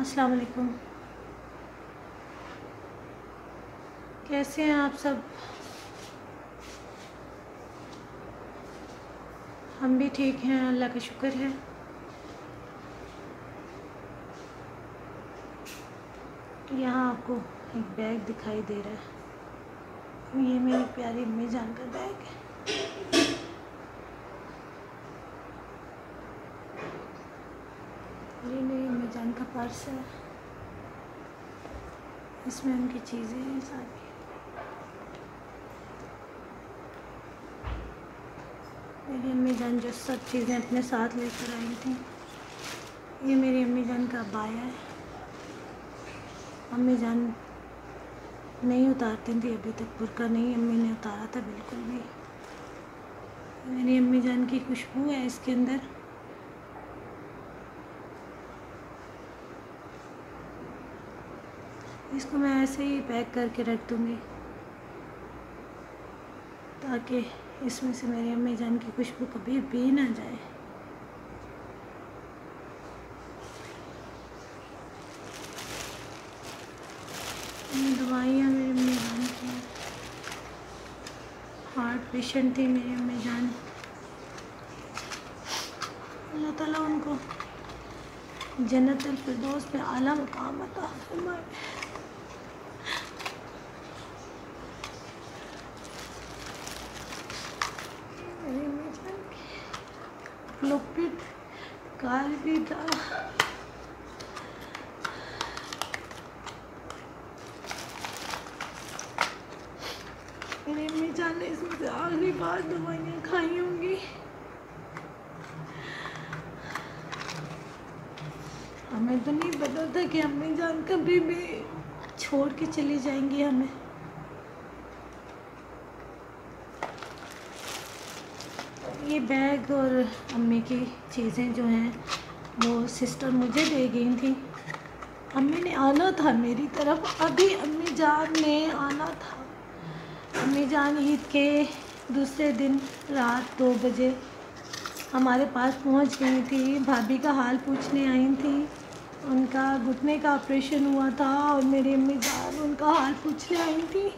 अस्सलाम वालेकुम। कैसे हैं आप सब? हम भी ठीक हैं, अल्लाह का शुक्र है। यहाँ आपको एक बैग दिखाई दे रहा है, ये मेरी प्यारी अम्मी जान का बैग है। ये मेरी अम्मी जान का पर्स है, इसमें उनकी चीज़ें हैं सारी। मेरी अम्मी जान जो सब चीज़ें अपने साथ लेकर आई थी। ये मेरी अम्मी जान का अबाया है। अम्मी जान नहीं उतारती थी अभी तक बुर्का, नहीं अम्मी ने उतारा था बिल्कुल भी। मेरी अम्मी जान की खुशबू है इसके अंदर। इसको मैं ऐसे ही पैक करके रख दूँगी ताकि इसमें से मेरी अम्मी जान की खुशबू कभी भी ना जाए। दवाइयाँ मेरी अम्मी जान की, हार्ट पेशेंट थी मेरी अम्मी जान। अल्लाह ताला उनको जन्नतुल फिरदौस में आला मकाम अता फरमाए। मेरी अम्मी जान की लोपित कार भी था। मेरी अम्मी जान ने इसमें से आखिरी बार दवाइयाँ खाई होंगी। हमें तो नहीं पता था कि अम्मी जान कभी भी छोड़ के चली जाएंगी हमें। ये बैग और अम्मी की चीज़ें जो हैं वो सिस्टर मुझे दे गई थी। अम्मी ने आना था मेरी तरफ, अभी अम्मी जान ने आना था। अम्मी जान ईद के दूसरे दिन रात 2 बजे हमारे पास पहुंच गई थी। भाभी का हाल पूछने आई थी। उनका घुटने का ऑपरेशन हुआ था और मेरी अम्मी जान उनका हाल पूछने आई थी।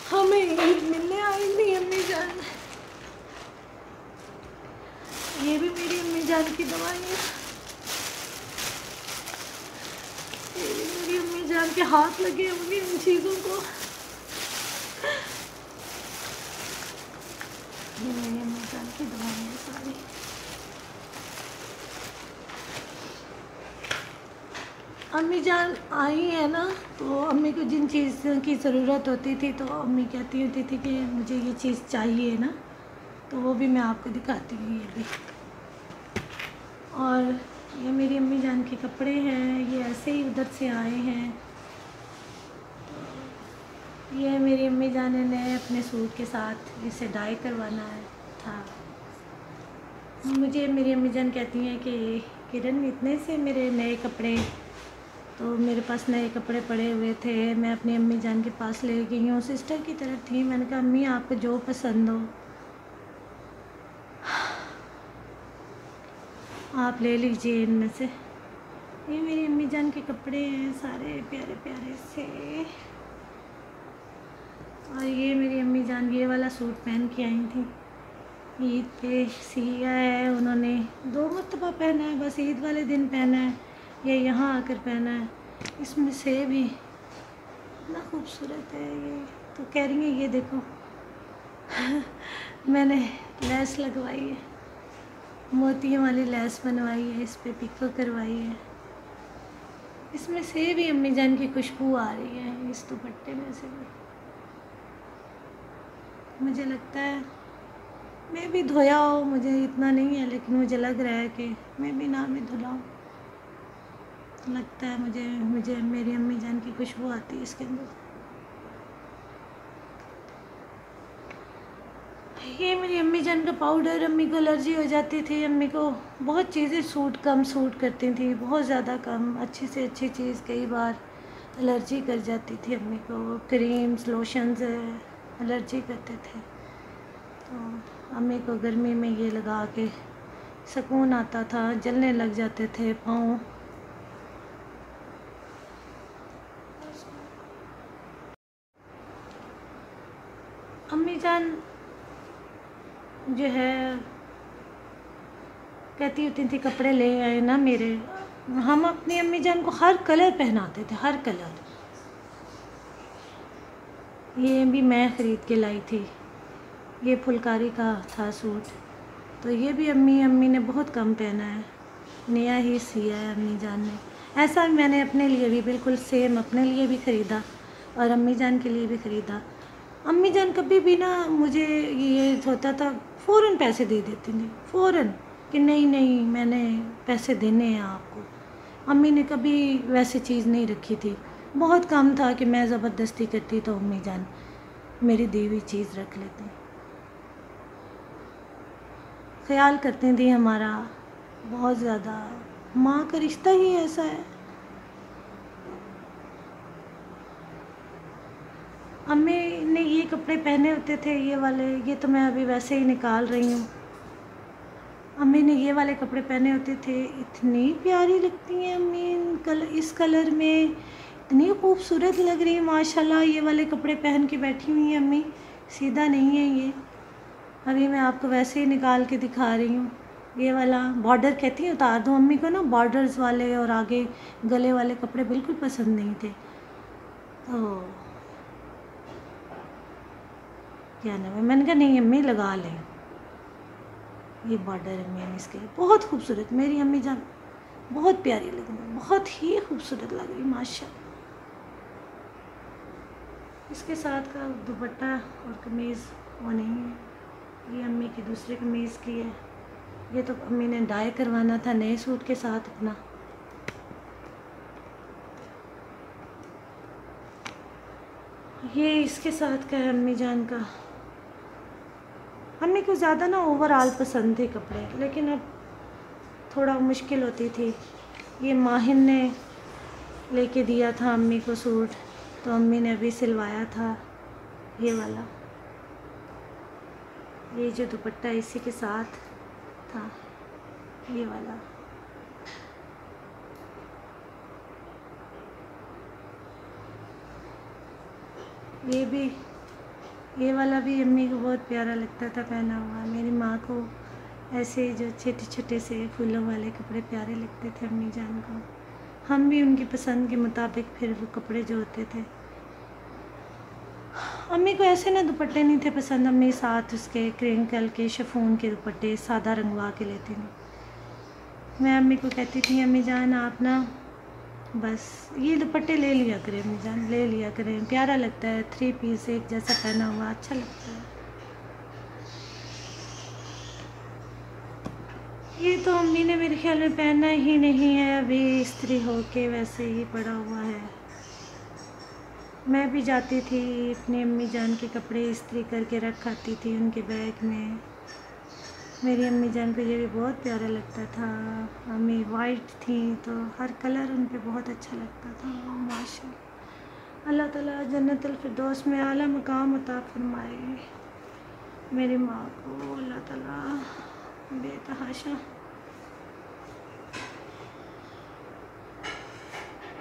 हमें ईद मिलने आई थी अम्मी जान। ये भी मेरी अम्मी जान की दवाई है। ये भी मेरी अम्मी जान के हाथ लगे होंगे इन चीज़ों को। ये मेरी अम्मी जान की दवाई है सारी। अम्मी जान आई है ना, तो अम्मी को जिन चीज़ों की ज़रूरत होती थी तो अम्मी कहती होती थी कि मुझे ये चीज़ चाहिए ना, तो वो भी मैं आपको दिखाती हूँ। ये भी, और ये मेरी अम्मी जान के कपड़े हैं, ये ऐसे ही उधर से आए हैं। ये मेरी अम्मी जान ने अपने सूट के साथ इसे डाई करवाना था। मुझे मेरी अम्मी जान कहती हैं कि किरण इतने से मेरे नए कपड़े, तो मेरे पास नए कपड़े पड़े हुए थे, मैं अपनी अम्मी जान के पास ले गई हूँ। सिस्टर की तरफ थी। मैंने कहा अम्मी आपको जो पसंद हो आप ले लीजिए इनमें से। ये मेरी अम्मी जान के कपड़े हैं सारे प्यारे प्यारे से। और ये मेरी अम्मी जान ये वाला सूट पहन के आई थी। ईद पे सिया है उन्होंने, 2 मरतबा पहना है, बस ईद वाले दिन पहना है, ये यहाँ आकर पहना है। इसमें से भी इतना खूबसूरत है ये, तो कह रही है ये देखो मैंने लेस लगवाई है, मोतियों वाली लेस बनवाई है, इस पे पिको करवाई है। इसमें से भी अम्मी जान की खुशबू आ रही है इस दुपट्टे में से भी। मुझे लगता है मैं भी धोया हो, मुझे इतना नहीं है, लेकिन मुझे लग रहा है कि मैं भी ना भी धुलाऊँ। लगता है मुझे मेरी अम्मी जान की खुशबू आती है इसके अंदर। ये मेरी अम्मी जान का पाउडर, अम्मी को एलर्जी हो जाती थी। अम्मी को बहुत चीज़ें कम सूट करती थी, बहुत ज़्यादा कम। अच्छी से अच्छी चीज़ कई बार एलर्जी कर जाती थी अम्मी को। क्रीम्स लोशंस एलर्जी करते थे, तो अम्मी को गर्मी में ये लगा के सुकून आता था, जलने लग जाते थे पाँव। अम्मी जान जो है कहती होती थी कपड़े ले आए ना मेरे, हम अपनी अम्मी जान को हर कलर पहनाते थे, हर कलर। ये भी मैं ख़रीद के लाई थी, ये फुलकारी का था सूट, तो ये भी अम्मी ने बहुत कम पहना है, नया ही सिया है अम्मी जान ने। ऐसा मैंने अपने लिए भी बिल्कुल सेम अपने लिए भी ख़रीदा और अम्मी जान के लिए भी ख़रीदा। अम्मी जान कभी भी ना मुझे ये होता था फ़ौरन पैसे दे देती थी, फ़ौरन कि नहीं मैंने पैसे देने हैं आपको। अम्मी ने कभी वैसी चीज़ नहीं रखी थी, बहुत कम था कि मैं ज़बरदस्ती करती तो अम्मी जान मेरी दी हुई चीज़ रख लेती। ख्याल करती थी हमारा बहुत ज़्यादा, माँ का रिश्ता ही ऐसा है। अम्मी ने ये कपड़े पहने होते थे, ये वाले, ये तो मैं अभी वैसे ही निकाल रही हूँ। अम्मी ने ये वाले कपड़े पहने होते थे, इतनी प्यारी लगती हैं अम्मी इस कलर में, इतनी खूबसूरत लग रही है माशाल्लाह। ये वाले कपड़े पहन के बैठी हुई हैं अम्मी, सीधा नहीं है ये। अभी मैं आपको वैसे ही निकाल के दिखा रही हूँ। ये वाला बॉर्डर कहती हैं उतार दूँ, अम्मी को ना बॉर्डर्स वाले और आगे गले वाले कपड़े बिल्कुल पसंद नहीं थे, तो क्या नाम है, मैंने कहा नहीं अम्मी लगा लें। ये बॉर्डर है मैंने इसके, बहुत खूबसूरत, मेरी अम्मी जान बहुत प्यारी लग रही, बहुत ही खूबसूरत लग रही माशाल्लाह। इसके साथ का दुपट्टा और कमीज़ वो नहीं है, ये अम्मी की दूसरी कमीज़ की है। ये तो अम्मी ने डाई करवाना था नए सूट के साथ अपना। ये इसके साथ का है अम्मी जान का। अम्मी को ज़्यादा ना ओवरऑल पसंद थे कपड़े, लेकिन अब थोड़ा मुश्किल होती थी। ये माहिन ने लेके दिया था अम्मी को सूट, तो अम्मी ने अभी सिलवाया था ये वाला। ये जो दुपट्टा इसी के साथ था, ये वाला। ये वाला भी अम्मी को बहुत प्यारा लगता था पहना हुआ। मेरी माँ को ऐसे जो छोटे छोटे से फूलों वाले कपड़े प्यारे लगते थे अम्मी जान को। हम भी उनकी पसंद के मुताबिक फिर वो कपड़े जो होते थे। अम्मी को ऐसे ना दुपट्टे नहीं थे पसंद, अम्मी साथ उसके क्रिंकल के शिफॉन के दुपट्टे सादा रंगवा के लेती थी। मैं अम्मी को कहती थी अम्मी जान आप ना बस ये दुपट्टे ले लिया करें अम्मी जान, ले लिया करें, प्यारा लगता है, 3 पीस एक जैसा पहना हुआ अच्छा लगता है। ये तो अम्मी ने मेरे ख्याल में पहना ही नहीं है, अभी इस्त्री होके वैसे ही पड़ा हुआ है। मैं भी जाती थी अपनी अम्मी जान के कपड़े इस्त्री करके रख आती थी उनके बैग में। मेरी अम्मी जान को ये भी बहुत प्यारा लगता था। अम्मी वाइट थी तो हर कलर उन पे बहुत अच्छा लगता था माशाल्लाह। अल्लाह ताला जन्नतुल फिरदौस में आला मकाम अता फरमाए मेरी माँ को। अल्लाह ताला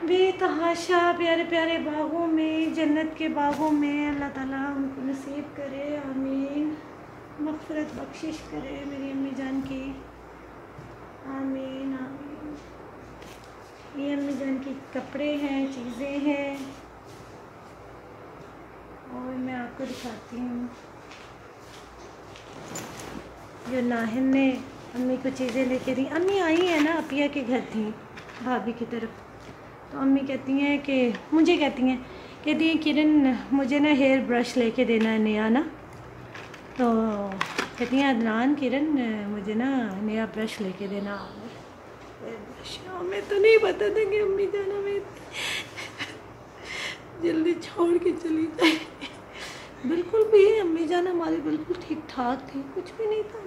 बेतहाशा प्यारे प्यारे बागों में, जन्नत के बागों में अल्लाह ताला उनको नसीब करे, आमीन। मग़फ़िरत बख्शिश करे मेरी अम्मी जान की, आमीन आमीन। ये अम्मी जान के कपड़े हैं, चीज़ें हैं, और मैं आपको दिखाती हूँ। जो नाहिन ने अम्मी को चीज़ें लेके दी, अम्मी आई है ना अपिया के घर थी भाभी की तरफ, तो अम्मी कहती हैं कि मुझे कहती हैं किरण मुझे ना हेयर ब्रश लेके देना है नया ना, तो कहती हैं अदनान किरण मुझे ना नया ब्रश लेके देना। हमें तो नहीं पता था कि अम्मी जाना में जल्दी छोड़ के चली जाए। बिल्कुल भी अम्मी जान हमारी बिल्कुल ठीक ठाक थी, कुछ भी नहीं था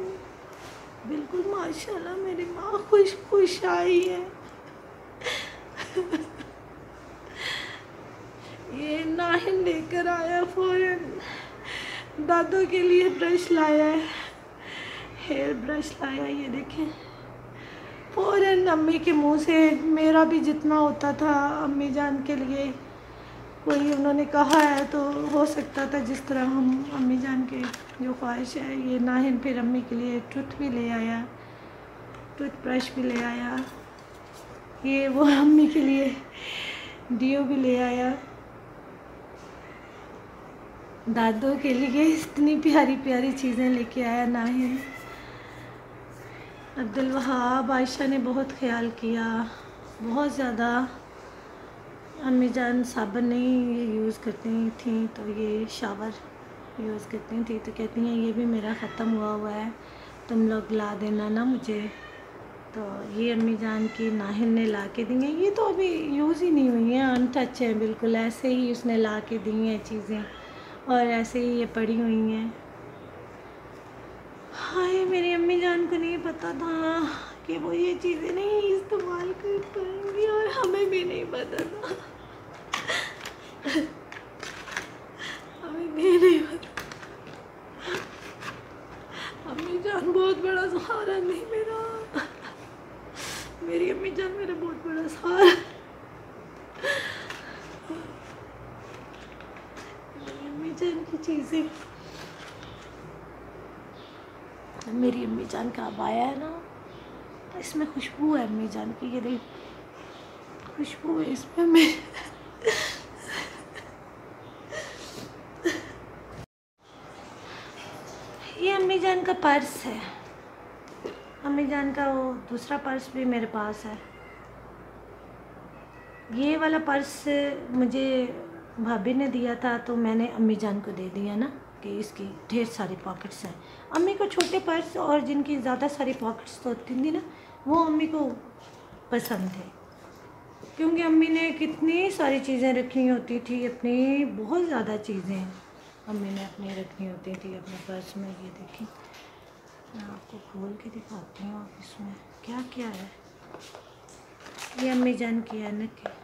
बिल्कुल माशाल्लाह। मेरी माँ खुश आई है। ये नाहिन लेकर आया फ़ौरन, दादों के लिए ब्रश लाया है, हेयर ब्रश लाया, ये देखें फ़ौरन अम्मी के मुंह से मेरा भी जितना होता था अम्मी जान के लिए कोई उन्होंने कहा है तो हो सकता था, जिस तरह हम अम्मी जान के जो ख्वाहिश है। ये नाहिन फिर अम्मी के लिए टूथ भी ले आया, टूथब्रश भी ले आया, ये वो अम्मी के लिए डियो भी ले आया। दादों के लिए इतनी प्यारी प्यारी चीज़ें लेके आया नाहिन। अब्दुल वहाब आयशा ने बहुत ख्याल किया, बहुत ज़्यादा। अम्मी जान साबुन नहीं ये यूज़ करती थी तो ये शावर यूज़ करती थी, तो कहती हैं ये भी मेरा ख़त्म हुआ है, तुम लोग ला देना ना मुझे। तो ये अम्मी जान की नाहिन ने ला के दी हैं। ये तो अभी यूज़ ही नहीं हुई हैं, अनटच है बिल्कुल, ऐसे ही उसने ला के दी हैं चीज़ें और ऐसे ही ये पड़ी हुई हैं। हाय, मेरी अम्मी जान को नहीं पता था कि वो ये चीज़ें नहीं इस्तेमाल कर पाएंगी और हमें भी नहीं पता था, हमें भी नहीं पता। अम्मी जान बहुत बड़ा सहारा नहीं मेरा, मेरी अम्मी जान मेरा बहुत बड़ा सहारा। मेरी अम्मी जान की चीज़ें, मेरी अम्मी जान का अबाया है ना, इसमें खुशबू है अम्मी जान की, ये देख खुशबू है इसमें। मैं ये अम्मी जान का पर्स है, अम्मी जान का वो दूसरा पर्स भी मेरे पास है। ये वाला पर्स मुझे भाभी ने दिया था तो मैंने अम्मी जान को दे दिया ना, कि इसकी ढेर सारी पॉकेट्स हैं। अम्मी को छोटे पर्स और जिनकी ज़्यादा सारी पॉकेट्स तो होती थी ना, वो अम्मी को पसंद थे, क्योंकि अम्मी ने कितनी सारी चीज़ें रखनी होती थी अपनी, बहुत ज़्यादा चीज़ें अम्मी ने अपनी रखनी होती थी अपने पर्स में। ये देखिए, मैं आपको खोल के दिखाती हूँ इसमें क्या क्या है। ये अम्मी जान की ऐनक है,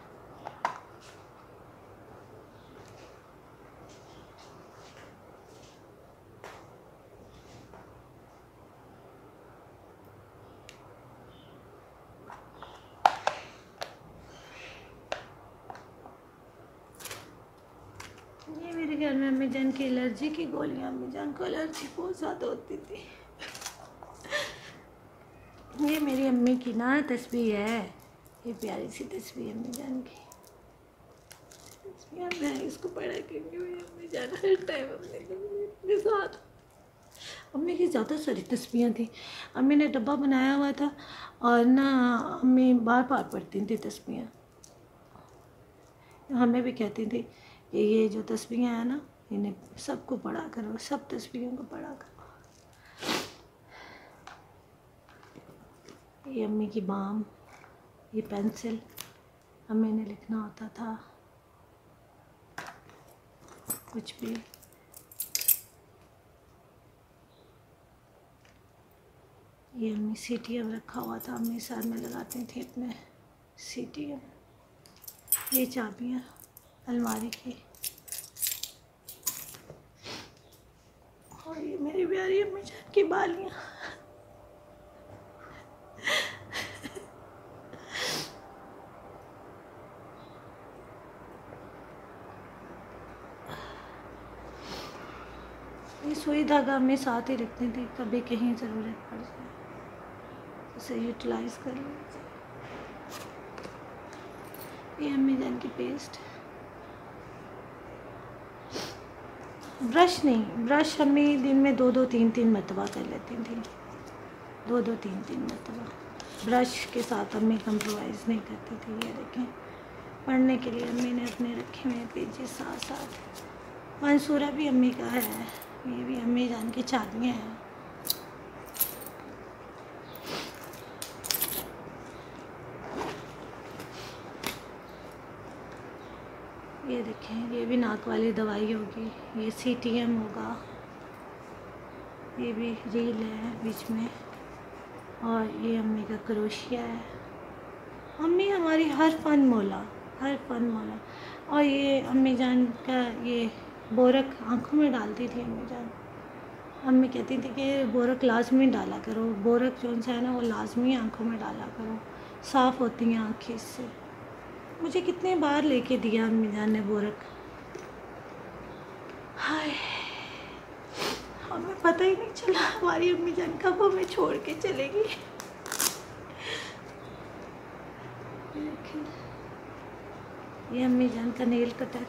ये मेरे घर में अम्मी जान की एलर्जी की गोलियाँ, अम्मी जान को एलर्जी बहुत ज़्यादा होती थी। ये मेरी अम्मी की ना तस्वीर है, ये प्यारी सी तस्वीर अम्मी जान की तस्वीर। मैं इसको पढ़ा क्योंकि मेरी अम्मी जान हर टाइम अपने साथ, अम्मी की ज़्यादा सारी तस्वीरें थी। अम्मी ने डब्बा बनाया हुआ था और ना अम्मी बार बार पढ़ती थी तस्वीरें, हमें भी कहती थी कि ये जो तस्वीरें हैं ना, इन्हें सबको पढ़ा करो, सब तस्वीरों को पढ़ा करो। ये अम्मी की बाम, ये पेंसिल अम्मी ने लिखना होता था कुछ भी। ये अम्मी सीटीएम रखा हुआ था, अम्मी सर में लगाती थी अपने सीटीएम। ये चाबियाँ अलमारी की, और ये मेरी प्यारी अम्मी जान की बालियाँ। ये सुई धागा अम्मी साथ ही रखती थी, कभी कहीं ज़रूरत पड़ जाए उसे यूटिलाइज़ कर लीजिए। ये अम्मी जान की पेस्ट, ब्रश नहीं, ब्रश अम्मी दिन में 2-2 3-3 मरतबा कर लेती थी, 2-2 3-3 मरतबा। ब्रश के साथ अम्मी कंप्रोमाइज़ नहीं करती थी। ये देखें, पढ़ने के लिए अम्मी ने अपने रखे हुए पेजेस साथ साथ। मंसूरा भी अम्मी का है, ये भी अम्मी जान की चाबियाँ हैं। ये देखें, ये भी नाक वाली दवाई होगी, ये सीटीएम होगा, ये भी रील है बीच में, और ये अम्मी का क्रोशिया है। अम्मी हमारी हर फन मौला, हर फन मौला। और ये अम्मी जान का ये बोरक आँखों में डालती थी अम्मी जान, अम्मी कहती थी कि बोरक लाजमी डाला करो, बोरक जो है ना वो लाजमी आँखों में डाला करो, साफ़ होती हैं आँखें इससे। मुझे कितने बार लेके दिया अम्मी जान ने बोरक। हाय, हमें पता ही नहीं चला हमारी अम्मी जान कब हमें छोड़ के चलेगी। ये अम्मी जान का नेल कटर।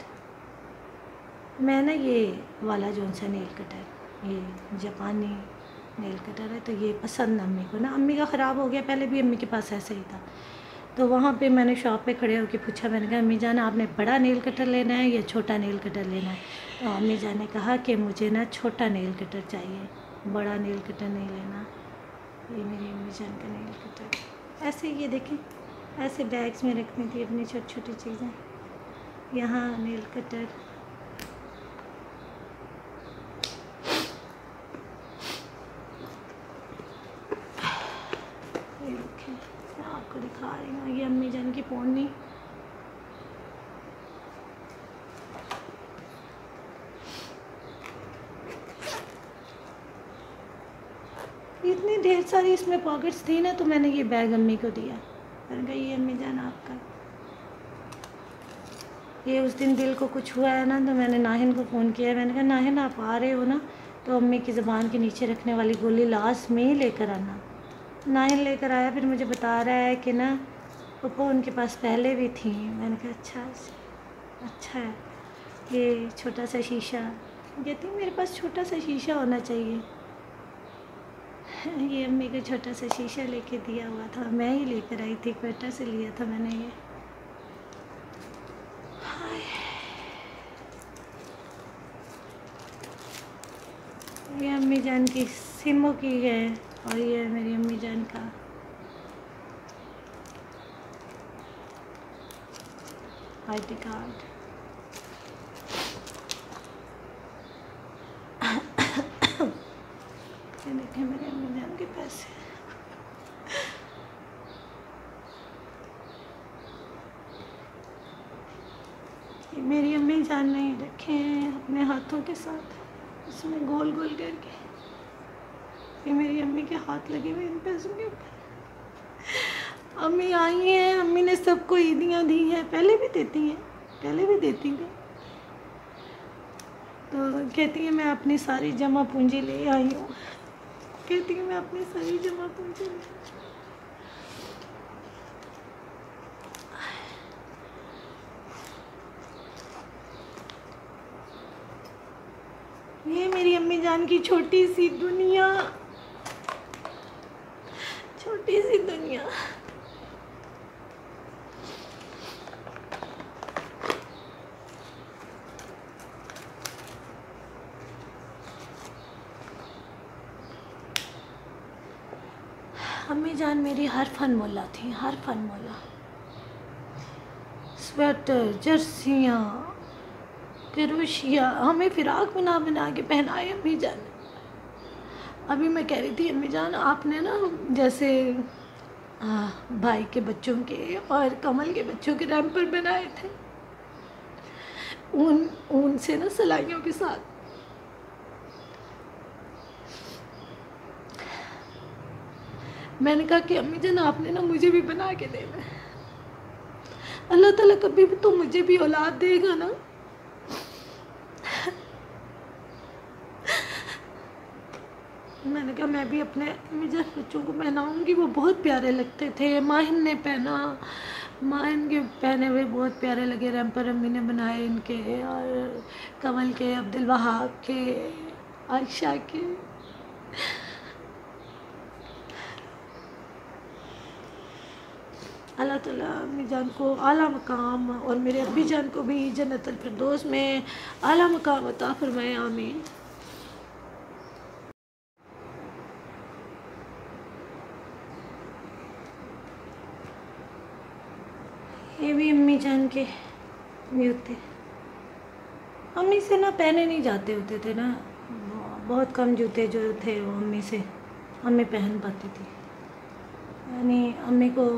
मैं ना ये वाला जो सा नेल कटर, ये जापानी नेल कटर है, तो ये पसंद अम्मी को ना। अम्मी का ख़राब हो गया, पहले भी अम्मी के पास ऐसा ही था। तो वहाँ पे मैंने शॉप पे खड़े होकर पूछा, मैंने कहा अम्मी जान आपने बड़ा नेल कटर लेना है या छोटा नेल कटर लेना है? तो अम्मी जान ने कहा कि मुझे ना छोटा नेल कटर चाहिए, बड़ा नेल कटर नहीं लेना। ये मेरी अम्मी जान का नेल कटर। ऐसे ये देखें, ऐसे बैग्स में रखनी थी अपनी छोटी छोटी चीज़ें। यहाँ नेल कटर, ये देखें, मैं आपको दिखा रही हूँ। ये अम्मी जान की पोनी। इतनी ढेर सारी इसमें पॉकेट्स थी ना, तो मैंने ये बैग अम्मी को दिया। मैंने कहा ये अम्मी जान आपका। ये उस दिन दिल को कुछ हुआ है ना, तो मैंने नाहिन को फ़ोन किया। मैंने कहा नाहिन आप आ रहे हो ना, तो अम्मी की ज़ुबान के नीचे रखने वाली गोली लास्ट में ही लेकर आना। नाहिन लेकर आया, फिर मुझे बता रहा है कि ना पप्पा उनके पास पहले भी थी। मैंने कहा अच्छा है। ये छोटा सा शीशा, कहती मेरे पास छोटा सा शीशा होना चाहिए। ये अम्मी को छोटा सा शीशा लेके दिया हुआ था, मैं ही लेकर आई थी, क्वेटा से लिया था मैंने ये। ये अम्मी जान की सिमो की है, और ये मेरी अम्मी जान का आईडी कार्ड। ये देखें मेरी अम्मी जान के पैसे। ये मेरी अम्मी जान ने रखे हैं अपने हाथों के साथ, इसमें गोल गोल करके। ये मेरी अम्मी के हाथ लगे हुए इन पैसों के ऊपर। अम्मी आई हैं, अम्मी ने सबको ईदियाँ दी हैं, पहले भी देती थी। तो कहती है मैं अपनी सारी जमा पूंजी ले आई हूँ। ये मेरी अम्मी जान की छोटी सी दुनिया। अम्मी जान मेरी हर फन मोला थी, स्वेटर, जर्सियाँ, क्रोशिया, हमें फ़िराक बना के पहनाए अम्मी जान। अभी मैं कह रही थी अम्मी जान आपने ना जैसे भाई के बच्चों के और कमल के बच्चों के रैम्पर बनाए थे, ऊन से ना सिलाइयों के साथ। मैंने कहा कि अम्मी जान आपने ना मुझे भी बना के देना। अल्लाह ताला कभी भी तो मुझे भी औलाद देगा ना। मैंने कहा मैं भी अपने अम्मी जान बच्चों को पहनाऊंगी, वो बहुत प्यारे लगते थे। माहिन ने पहना, माहिन के पहने हुए बहुत प्यारे लगे रैम्पर अम्मी ने बनाए इनके, और कमल के, अब्दुल वहाब के, आयशा के। अल्लाह ताला अम्मी जान को आला मकाम और मेरे अब्बी जान को भी जन्नतुल फिरदौस में आला मकाम अता फरमाए, आमीन। ये भी अम्मी जान के जूते, अम्मी से ना पहने नहीं जाते होते थे ना, बहुत कम जूते जो थे वो अम्मी से अम्मी पहन पाती थी। यानी अम्मी को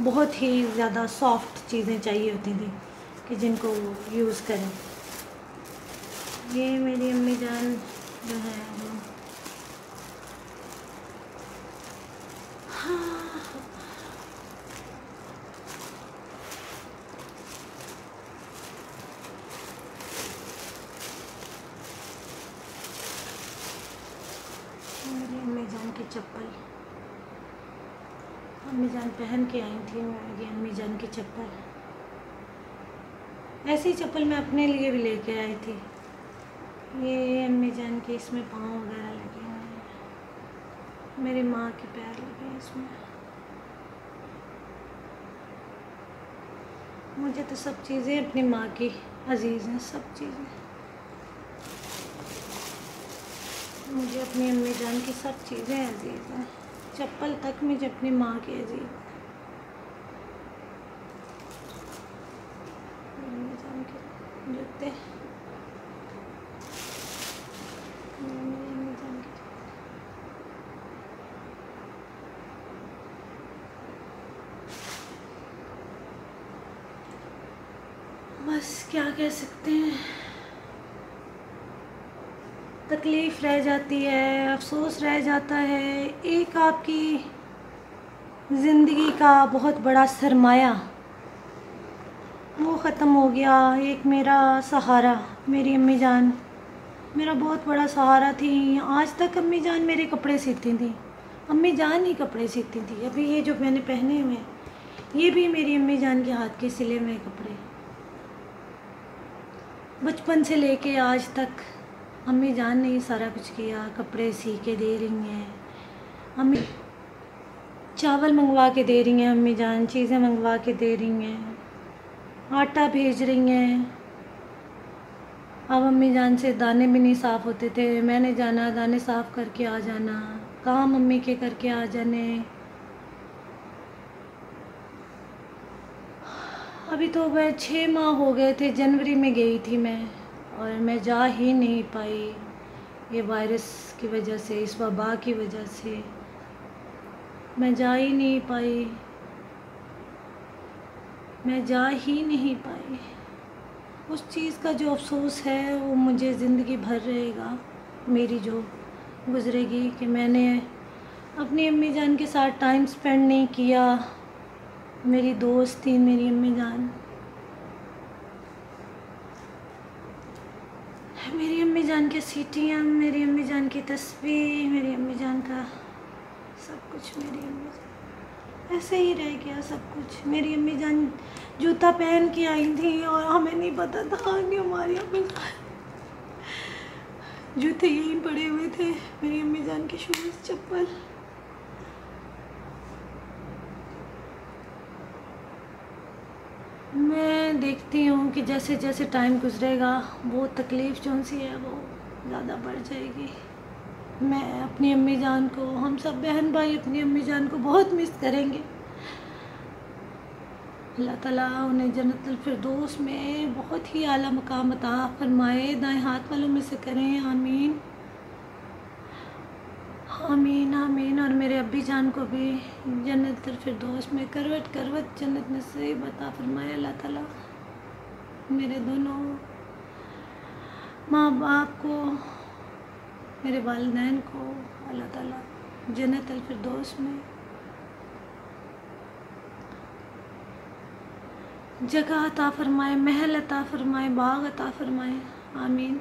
बहुत ही ज़्यादा सॉफ्ट चीज़ें चाहिए होती थी कि जिनको यूज़ करें। ये मेरी अम्मी जान जो है वो हाँ। मेरी अम्मी जान की चप्पल, अम्मी जान पहन के आई थी मेरी अम्मी जान की चप्पल। ऐसी चप्पल मैं अपने लिए भी लेके आई थी। ये अम्मी जान के इसमें पाँव वगैरह लगे हुए हैं, मेरी माँ के पैर लगे हैं इसमें। मुझे तो सब चीज़ें अपनी माँ की अजीज़ हैं, सब चीज़ें मुझे अपनी अम्मी जान की सब चीज़ें अजीज़ हैं, चप्पल तक मुझे अपनी माँ की अजीज़ है। अम्मी जान के जूते, मेरी अम्मी जान के बस क्या कह सकते हैं, तकलीफ़ रह जाती है, अफसोस रह जाता है। एक आपकी ज़िंदगी का बहुत बड़ा सरमाया वो ख़त्म हो गया। एक मेरा सहारा, मेरी अम्मी जान मेरा बहुत बड़ा सहारा थी। आज तक अम्मी जान मेरे कपड़े सीती थी, अम्मी जान ही कपड़े सीती थी। अभी ये जो मैंने पहने हुए हैं ये भी मेरी अम्मी जान के हाथ के सिले हुए कपड़े। बचपन से लेके आज तक अम्मी जान ने ये सारा कुछ किया, कपड़े सी के दे रही हैं अम्मी, चावल मंगवा के दे रही हैं अम्मी जान, चीज़ें मंगवा के दे रही हैं, आटा भेज रही हैं। अब अम्मी जान से दाने भी नहीं साफ़ होते थे, मैंने जाना दाने साफ़ करके आ जाना, काम मम्मी के करके आ जाने। अभी तो वह 6 माह हो गए थे, जनवरी में गई थी मैं और मैं जा ही नहीं पाई। ये वायरस की वजह से, इस वबा की वजह से मैं जा ही नहीं पाई, मैं जा ही नहीं पाई। उस चीज़ का जो अफसोस है वो मुझे ज़िंदगी भर रहेगा, मेरी जो गुज़रेगी, कि मैंने अपनी अम्मी जान के साथ टाइम स्पेंड नहीं किया। मेरी दोस्त थी मेरी अम्मी जान, मेरी अम्मी जान के सीटियाँ, मेरी अम्मी जान की तस्वीर, मेरी अम्मी जान का सब कुछ, मेरी अम्मी जान ऐसे ही रह गया सब कुछ। मेरी अम्मी जान जूता पहन के आई थी और हमें नहीं पता था कि हमारी अम्मी जूते यहीं पड़े हुए थे, मेरी अम्मी जान के शूज़, चप्पल। मैं देखती हूँ कि जैसे जैसे टाइम गुजरेगा वो तकलीफ़ जो सी है वो ज़्यादा बढ़ जाएगी। मैं अपनी अम्मी जान को, हम सब बहन भाई अपनी अम्मी जान को बहुत मिस करेंगे। अल्लाह ताला उन्हें जन्नतुल फिरदौस में बहुत ही आला मकाम अता फरमाए, दाएं हाथ वालों में से करें, आमीन आमीन आमीन। और मेरे अब्बी जान को भी जन्नतुल फिरदौस में करवट करवट जन्नत नसीब अता फरमाए अल्लाह ताला। मेरे दोनों माँ बाप को, मेरे वालिदैन को अल्लाह ताला जन्नतुल फिरदौस में जगह अता फरमाए, महल अता फरमाए, बाग अता फरमाए, आमीन।